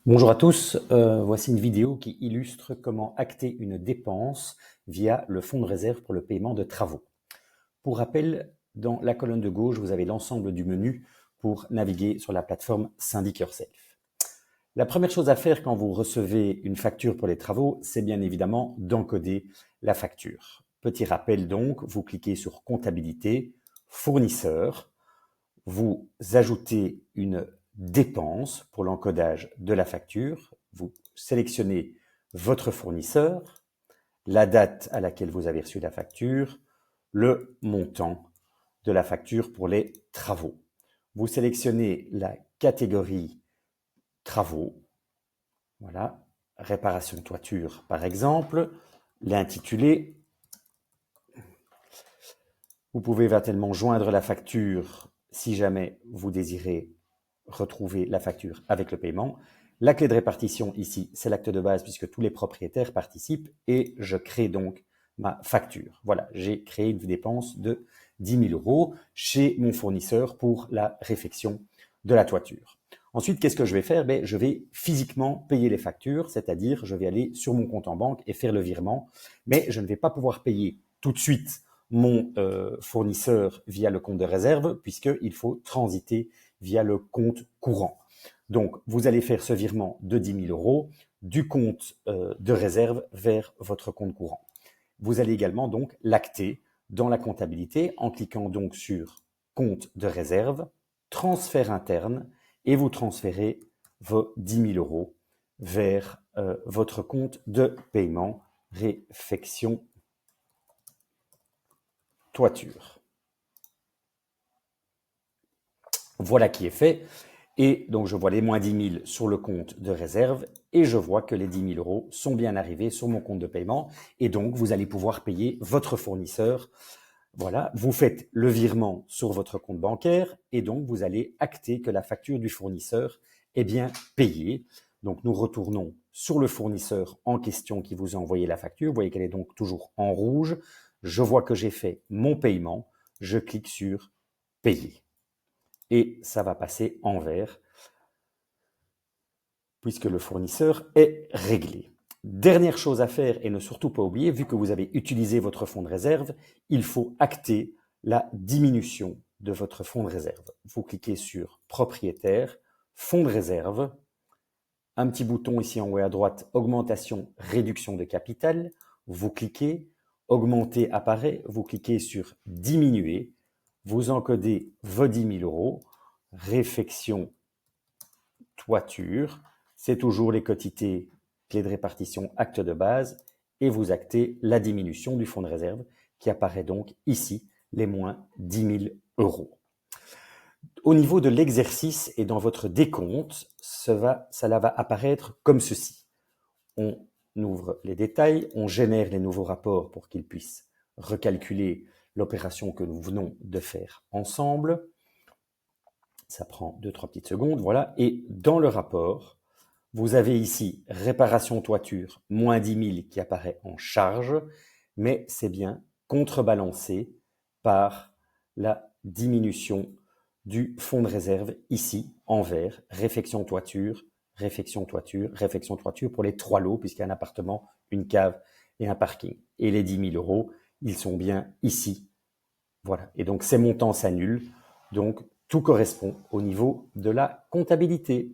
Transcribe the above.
Bonjour à tous, voici une vidéo qui illustre comment acter une dépense via le fonds de réserve pour le paiement de travaux. Pour rappel, dans la colonne de gauche, vous avez l'ensemble du menu pour naviguer sur la plateforme Syndic Yourself. La première chose à faire quand vous recevez une facture pour les travaux, c'est bien évidemment d'encoder la facture. Petit rappel donc, vous cliquez sur Comptabilité, Fournisseur, vous ajoutez une dépense pour l'encodage de la facture, vous sélectionnez votre fournisseur, la date à laquelle vous avez reçu la facture, le montant de la facture pour les travaux. Vous sélectionnez la catégorie travaux, voilà, réparation toiture par exemple, l'intitulé. Vous pouvez éventuellement joindre la facture si jamais vous désirez retrouver la facture avec le paiement. La clé de répartition ici, c'est l'acte de base puisque tous les propriétaires participent et je crée donc ma facture. Voilà, j'ai créé une dépense de 10 000 € chez mon fournisseur pour la réfection de la toiture. Ensuite, qu'est-ce que je vais faire? Je vais physiquement payer les factures, c'est-à-dire je vais aller sur mon compte en banque et faire le virement, mais je ne vais pas pouvoir payer tout de suite mon fournisseur via le compte de réserve puisqu'il faut transiter via le compte courant. Donc, vous allez faire ce virement de 10 000 € du compte de réserve vers votre compte courant. Vous allez également donc l'acter dans la comptabilité en cliquant donc sur compte de réserve, transfert interne et vous transférez vos 10 000 € vers votre compte de paiement réfection toiture. Voilà qui est fait. Et donc, je vois les moins 10 000 sur le compte de réserve et je vois que les 10 000 € sont bien arrivés sur mon compte de paiement. Et donc, vous allez pouvoir payer votre fournisseur. Voilà, vous faites le virement sur votre compte bancaire et donc, vous allez acter que la facture du fournisseur est bien payée. Donc, nous retournons sur le fournisseur en question qui vous a envoyé la facture. Vous voyez qu'elle est donc toujours en rouge. Je vois que j'ai fait mon paiement. Je clique sur payer. Et ça va passer en vert puisque le fournisseur est réglé. Dernière chose à faire et ne surtout pas oublier, vu que vous avez utilisé votre fonds de réserve, il faut acter la diminution de votre fonds de réserve. Vous cliquez sur propriétaire, fonds de réserve, un petit bouton ici en haut à droite, augmentation, réduction de capital, vous cliquez, augmenter apparaît, vous cliquez sur diminuer, vous encodez vos 10 000 €, réfection toiture, c'est toujours les quotités, clé de répartition, acte de base, et vous actez la diminution du fonds de réserve qui apparaît donc ici, les moins 10 000 €. Au niveau de l'exercice et dans votre décompte, cela va apparaître comme ceci. On ouvre les détails, on génère les nouveaux rapports pour qu'ils puissent recalculer l'opération que nous venons de faire ensemble. Ça prend 2-3 petites secondes, voilà. Et dans le rapport, vous avez ici réparation toiture, moins 10 000 qui apparaît en charge, mais c'est bien contrebalancé par la diminution du fonds de réserve ici en vert, réfection toiture, réfection toiture, réfection toiture pour les 3 lots puisqu'il y a un appartement, une cave et un parking. Et les 10 000 €, ils sont bien ici. Voilà. Et donc ces montants s'annulent. Donc tout correspond au niveau de la comptabilité.